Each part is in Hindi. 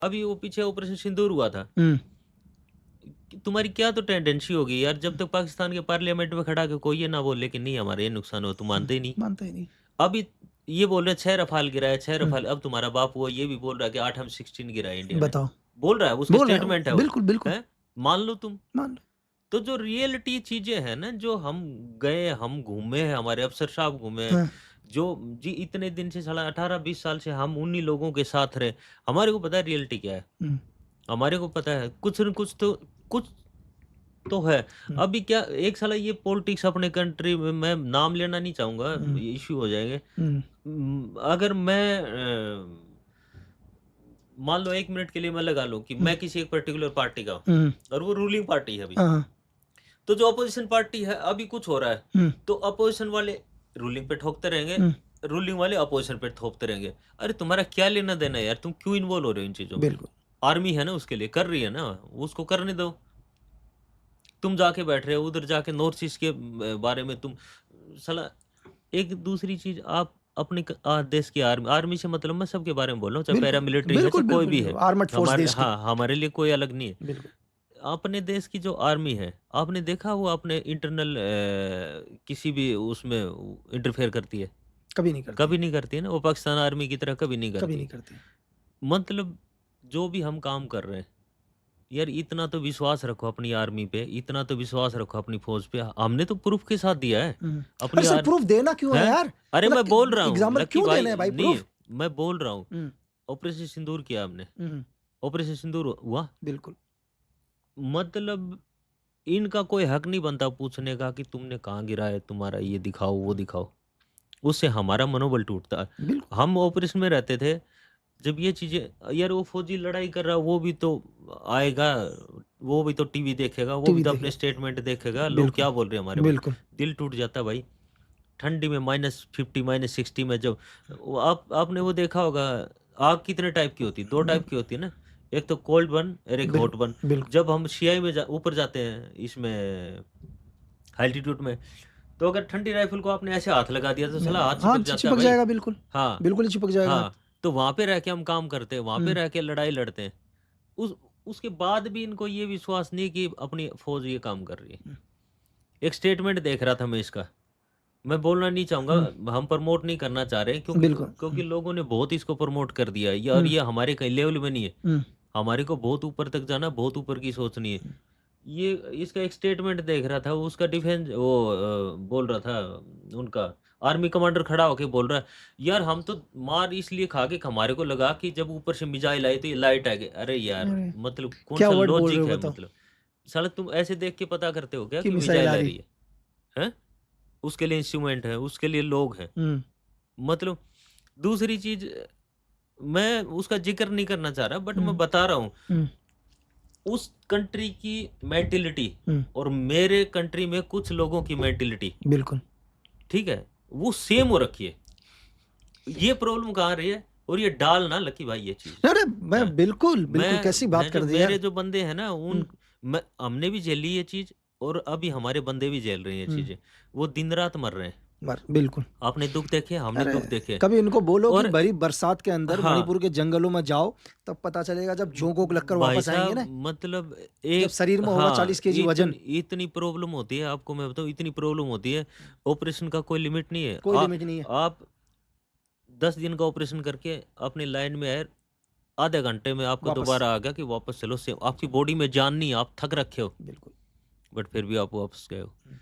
अभी वो पीछे ऑपरेशन सिंदूर हुआ था, तुम्हारी क्या तो टेंडेंसी होगी यार, जब तक पाकिस्तान के पार्लियामेंट में खड़ा के कोई ये ना बोले कि नहीं हमारे ये नुकसान हो, तुम मानते ही नहीं। मानता ही नहीं। अभी ये बोल रहे हैं 6 रफाल गिराए, 6 हुँ, रफाल, अब तुम्हारा बाप हुआ ये भी बोल रहा है कि 8 M16 गिराए इंडिया ने। बताओ। बोल रहा है, उसकी बोल रहे हैं, स्टेटमेंट है वो। बिल्कुल, बिल्कुल, हैं? मान लो तुम। मान लो। तो जो रियलिटी चीज़ें हैं ना, जो हम गए, हम घूमे हैं, हमारे अफ़सर साहब घूमे हैं, हाँ, जो जी इतने दिन से साला 18-20 साल से हम उन्हीं लोगों के साथ रहे, हमारे को पता है रियलिटी क्या है। हुँ, हमारे को पता है कुछ न कुछ तो है। हुँ, अभी क्या एक साला ये पॉलिटिक्स अपने कंट्री में, मैं नाम लेना नहीं चाहूँगा, हुँ, इश्यू हो जाएँगे। हुँ, अगर मैं मान लो 1 मिनट के लिए मैं लगा लूँ कि हुँ, मैं किसी एक पर्टिकुलर पार्टी का हूँ हुँ, और वो रूलिंग पार्टी है अभी। हाँ, हाँ, तो जो अपोज़िशन पार्टी है, अभी कुछ हो रहा है, हुँ, तो अपोज़िशन वाले रूलिंग पे ठोकते रहेंगे, हुँ, रूलिंग वाले अपोज़िशन पे ठोकते रहेंगे। अरे तुम्हारा क्या लेना-देना है यार? तुम क्यों इन्वॉल्व हो रहे हो इन चीज़ों में? बिल्कुल। आर्मी है ना उसके लिए, कर रही है ना, उसको करने दो। तुम जाके बैठ रहे हो उधर जाके नॉर्थ ईस्ट के बारे में तुम साला। एक दूसरी चीज़ आप अपने देश की आर्मी, आर्मी से मतलब मैं सबके बारे में बोल रहा हूँ, चाहे बिल्कुल, पैरामिलिट्री है, बिल्कुल, चाहे कोई बिल्कुल, भी बिल्कुल, है। आर्मड फोर्स हमारे देश की। हाँ, हमारे लिए कोई अलग नहीं है। बिल्कुल, अपने देश की जो आर्मी है, आपने देखा वो अपने इंटरनल किसी भी उसमें इंटरफेयर करती है? कभी नहीं करती, कभी नहीं करती है ना, वो पाकिस्तान आर्मी की तरह कभी नहीं कभी करती। नहीं करती। मतलब जो भी हम काम कर रहे हैं, यार इतना तो विश्वास रखो अपनी आर्मी पे, इतना तो विश्वास रखो अपनी फ़ौज पे। हमने तो प्रूफ़ के साथ दिया है, हुँ, अपनी अरे सर आर प्रूफ देना क्यों है हैं? यार? अरे मतलब मैं बोल रहा हूँ एग्ज़ाम्पल लकी क्यों देना भाई, है भाई नहीं, प्रूफ? मैं बोल रहा हूँ, हुँ, ऑपरेशन सिंदूर किया हमने, हुँ, हुँ, ऑपरेशन सिंदूर हुआ, बिल्कुल, मतलब इनका कोई हक नहीं बनता पूछने का कि तुमने कहाँ गिरा है, तुम्हारा ये दिखाओ, वो दिखाओ। उससे हमारा मनोबल टूटता है। बिल्कुल, हम ऑपरेशन में रहते थे, जब ये चीज़ें, यार वो फ़ौजी लड़ाई कर रहा है, वो भी तो आएगा, वो भी तो टीवी देखेगा, वो भी टीवी तो अपने देखे, स्टेटमेंट देखेगा, लोग बिल्कुल, क्या बोल रहे हैं हमारे बारे बिल्कुल, में। दिल टूट जाता है भाई। ठंडी में -50 -60 में जब वो आपने वो देखा होगा, आग कितने टाइप की होती है? 2 टाइप बिल्कुल, की होती है ना, एक तो कोल्ड वन और एक हॉट बिल्कुल, वन। बिल्कुल। जब हम सियाई में ऊपर जाते हैं इसमें एल्टीट्यूड में, तो अगर ठंडी राइफ़ल को आपने ऐसे हाथ लगा दिया तो नहीं, साला हाथ हाँ, चिपक जाता है चिपक भाई। जाएगा बिल्कुल, हाँ, बिल्कुल ही चिपक जाएगा हाथ। हाँ, तो वहाँ पे रह के हम काम करते हैं, वहाँ पे हुँ, रह के लड़ाई लड़ते हैं। उस उसके बाद भी इनको ये विश्वास नहीं कि अपनी फ़ौज ये काम कर रही है। हुँ, एक स्टेटमेंट देख रहा था मैं इसका, मैं बोलना नहीं चाहूँगा, हुँ, हम प्रमोट नहीं करना चाह रहे हैं, क्योंकि बिल्कुल, क्योंकि हुँ, लोगों ने बहुत इसको प्रमोट कर दिया है, ये और हुँ, ये हमारे कहीं लेवल में नहीं है। हुँ, हमारे को बहुत ऊपर तक जाना, बहुत ऊपर की सोचनी है। हुँ, ये इसका एक स्टेटमेंट देख रहा था, उसका डिफेंस वो बोल रहा था, उनका आर्मी कमांडर खड़ा होके बोल रहा है, "यार हम तो मार इसलिए खा के हमारे को लगा कि जब ऊपर से मिसाइल आई तो ये लाइट आ गई।" अरे यार! अरे! मतलब क्या कौन-सा वर्ड बोल रहे लॉजिक हो है बताओ? मतलब? साला तुम ऐसे देख के पता करते हो क्या कि कि मिसाइल मिसाइल आ आ रही। रही है? हैं? उसके लिए इंस्ट्रूमेंट है, उसके लिए लोग हैं। हुँ, मतलब दूसरी चीज़, मैं उसका ज़िक्र नहीं करना चाह रहा, बट हुँ, मैं बता रहा हूँ, हुँ, उस कंट्री की मेंटालिटी हुँ, और मेरे कंट्री में कुछ लोगों की मेंटालिटी, बिल्कुल। ठीक है? वो सेम हो रखी है। ये प्रॉब्लम कहाँ आ रही है? और ये डाल ना लकी भाई ये चीज़। अरे! मैं हाँ, बिल्कुल, बिल्कुल मैं कैसी बात मैं कर जो दी मेरे यार। जो बंदे हैं ना, हुँ, उन मैं हमने भी झेली ये चीज़, और अभी हमारे बंदे भी झेल रहे हैं ये हुँ, चीज़ें। वो दिन-रात मर रहे हैं। बिल्कुल। आपने दुःख देखे, हमने अरे! दुःख देखे। कभी इनको बोलो कि और भरी बरसात के अंदर हाँ, मणिपुर के जंगलों में जाओ, तब पता चलेगा जब झोंक-वोंक लगकर भाई वापस आएँगे साहब, ना, मतलब जब एक शरीर में होगा हाँ, 40 केजी वज़न। इतनी प्रॉब्लम होती है, आपको मैं बताऊँ, इतनी प्रॉब्लम होती है, ऑपरेशन का कोई लिमिट नहीं है। कोई लिमिट नहीं है। आप 10 दिन का ऑपरेशन करके अपनी लाइन में आए, आधे घंटे में आपको वापस, दोबारा आ गया कि वापस चलो, से आपकी बॉडी में जान नहीं है, आप थक रखे हो, बिल्कुल। बट फिर भी आप वापस गए हो। हुँ,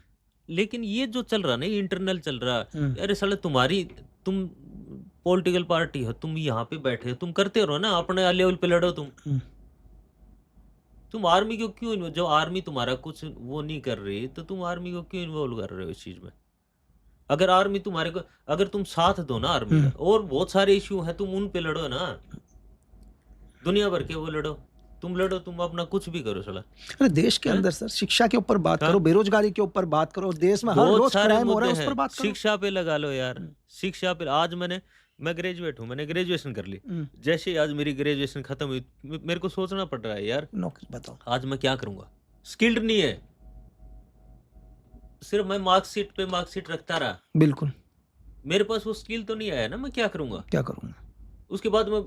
लेकिन ये जो चल रहा है ना, ये इंटरनल चल रहा है, हुँ, अरे साले तुम पॉलिटिकल पार्टी हो, तुम यहाँ पे बैठे हो, तुम करते रहो ना, अपने लेवल पे लड़ो तुम। हुँ, तुम आर्मी को क्यों जो आर्मी तुम्हारा कुछ वो नहीं कर रही, तो तुम आर्मी को क्यों इन्वॉल्व कर रहे हो इस चीज़ में? अगर आर्मी तुम्हारे को, अगर तुम साथ दो ना आर्मी का, हुँ। और बहुत सारे इश्यू हैं, तुम उन पे लड़ो ना, दुनिया भर के वो लड़ो, तुम अपना कुछ भी करो साला, अरे देश के हैं? अंदर सर शिक्षा के ऊपर बात करो, हाँ, बेरोज़गारी के ऊपर बात करो, देश में हर बहुत रोज़ सारे क्राइम हो रहा मुद्दे है, उस हैं, पर बात करो। शिक्षा पे लगा लो यार, हुँ, शिक्षा पे आज मैं ग्रेजुएट हूँ, मैंने ग्रेजुएशन कर ली। हुँ, जैसे ही आज मेरी ग्रेजुएशन खत्म हुई, मेरे को सोचना पड़ रहा है यार, नौकरी बताओ। आज मैं क्या करूँगा? स्किल्ड नहीं है, सिर्फ मैं मार्कशीट रखता रहा। बिल्कुल, मेरे पास वो स्किल तो नहीं आया ना, मैं क्या करूँगा? क्या करूँगा? उसके बाद मैं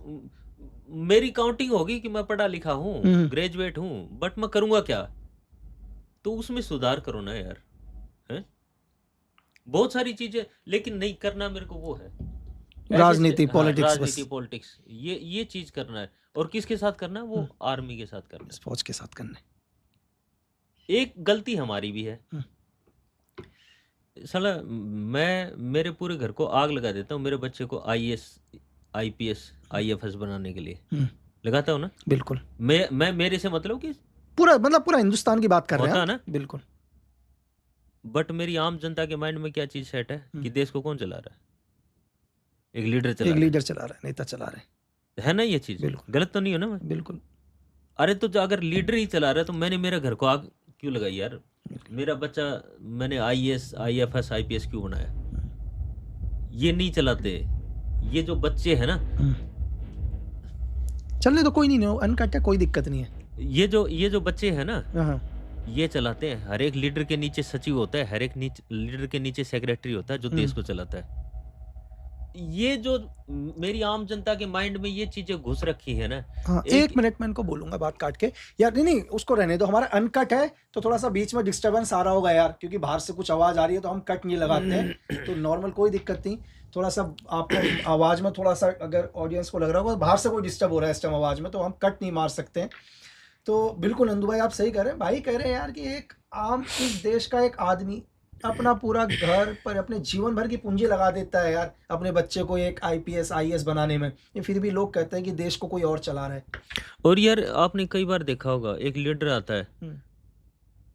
मेरी काउंटिंग होगी कि मैं पढ़ा लिखा हूँ, ग्रेजुएट हूँ, बट मैं करूँगा क्या? तो उसमें सुधार करो ना यार, हैं? बहुत सारी चीज़ें, लेकिन नहीं करना मेरे को वो है। ऐसे राजनीति, हाँ, पॉलिटिक्स राजनीति, बस पॉलिटिक्स, ये चीज़ करना है। और किसके साथ करना है? वो आर्मी के साथ करना बस फौज के साथ करने। है। एक गलती हमारी भी है। साला मैं मेरे पूरे घर को आग लगा देता हूँ मेरे बच्चे को आईएएस, आईपीएस, आईएफएस बनाने के लिए। लगाता हूँ ना? बिल्कुल। मैं मेरे से मतलब कि पूरा हिंदुस्तान की बात कर रहे हैं होता आप। ना? बिल्कुल। बट मेरी आम जनता के माइंड में क्या चीज़ सेट है कि देश को कौन चला रहा है? एक लीडर चला एक रहा लीडर चला रहा है, नेता चला रहे हैं। है ना ये चीज़? बिल्कुल। गलत तो नहीं हो ना मैं? बिल्कुल। अरे तो अगर लीडर ही चला रहा है तो मैंने मेरे घर को आग क्यों लगाई यार? मेरा बच्चा मैंने आईएएस, आईएफएस, आईपीएस क्यों बनाया? ये नहीं चलाते। ये जो बच्चे हैं ना, चलने तो कोई नहीं, अनकट है, कोई दिक्कत नहीं है। ये जो बच्चे हैं ना, हाँ, ये चलाते हैं। हर एक लीडर के नीचे सचिव होता है, हर एक लीडर के नीचे सेक्रेटरी होता है जो देश को चलाता है। ये जो मेरी आम जनता के माइंड में ये चीजें घुस रखी है ना। हाँ, एक मिनट में इनको बोलूंगा बात काट के यार। नहीं उसको रहने दो, हमारा अनकट है तो थोड़ा सा बीच में डिस्टर्बेंस आ रहा होगा यार, क्योंकि बाहर से कुछ आवाज आ रही है तो हम कट नहीं लगाते हैं, तो नॉर्मल कोई दिक्कत नहीं। थोड़ा सा आपको आवाज में थोड़ा सा अगर ऑडियंस को लग रहा होगा बाहर से कोई डिस्टर्ब हो रहा है इस टाइम आवाज में, तो हम कट नहीं मार सकते हैं। तो बिल्कुल नंदू भाई आप सही कह रहे हैं। भाई कह रहे हैं यार कि एक आम इस देश का एक आदमी अपना पूरा घर पर अपने जीवन भर की पूंजी लगा देता है यार अपने बच्चे को एक आईपीएस आईएएस बनाने में, ये फिर भी लोग कहते हैं कि देश को कोई और चला रहा है। और यार आपने कई बार देखा होगा एक लीडर आता है,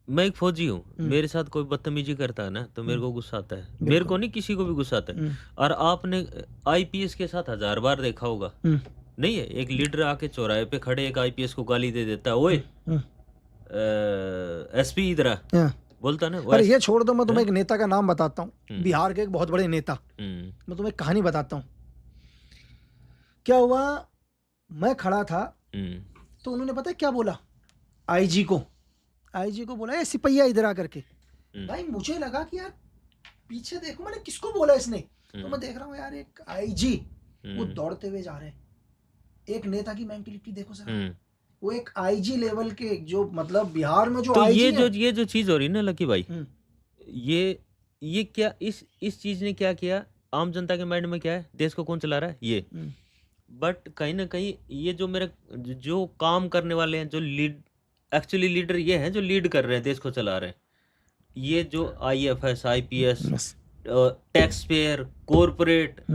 मैं एक फौजी हूँ, मेरे साथ कोई बदतमीजी करता है ना तो मेरे को गुस्सा आता है। मेरे को नहीं, किसी को भी गुस्सा आता है। और आपने आईपीएस के साथ 1000 बार देखा होगा, नहीं है? एक लीडर आके चौराहे पे खड़े एक आईपीएस को गाली दे देता है, ओए एसपी इधर आ, बोलता ना। अरे ये छोड़ दो, मैं तुम्हें एक नेता का नाम बताता हूँ, बिहार के एक बहुत बड़े नेता। मैं तुम्हें कहानी बताता हूँ। क्या हुआ, मैं खड़ा था तो उन्होंने पता है क्या बोला, आईजी को बोला ये सिपहिया इधर आ करके। भाई मुझे लगा कि यार पीछे देखो, मैंने किसको बोला इसने, तो मैं देख रहा हूँ यार एक आईजी वो दौड़ते हुए जा रहे हैं। एक नेता की मेंटेलिटी देखो सर, वो एक आईजी लेवल के, जो मतलब बिहार में जो तो आईजी ये जो चीज हो रही है ना लकी भाई, ये क्या इस चीज ने क्या किया आम जनता के माइंड में? क्या है? देश को कौन चला रहा है? ये। बट कहीं ना कहीं ये जो मेरे जो काम करने वाले हैं, जो एक्चुअली लीडर ये हैं जो लीड कर रहे हैं, देश को चला रहे हैं, ये जो IFS, IPS, tax payer, corporate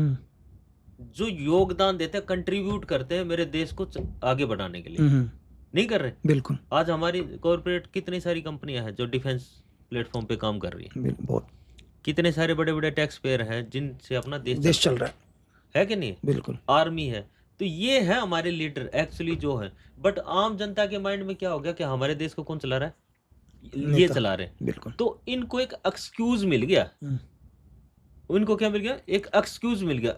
जो योगदान देते हैं, कंट्रीब्यूट करते हैं मेरे देश को आगे बढ़ाने के लिए, नहीं कर रहे। बिल्कुल। आज हमारी कॉर्पोरेट कितनी सारी कंपनियां हैं जो डिफेंस प्लेटफॉर्म पे काम कर रही है, बहुत। कितने सारे बड़े बड़े टैक्स पेयर हैं जिनसे अपना देश चल रहा है कि नहीं? बिल्कुल। आर्मी है। तो ये है हमारे लीडर एक्चुअली जो है। बट आम जनता के माइंड में क्या हो गया कि हमारे देश को कौन चला रहा है? ये चला रहे हैं। बिल्कुल। तो इनको एक एक्सक्यूज मिल गया। उनको क्या मिल गया? एक एक्सक्यूज मिल गया।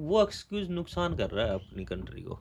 वो एक्सक्यूज नुकसान कर रहा है अपनी कंट्री को।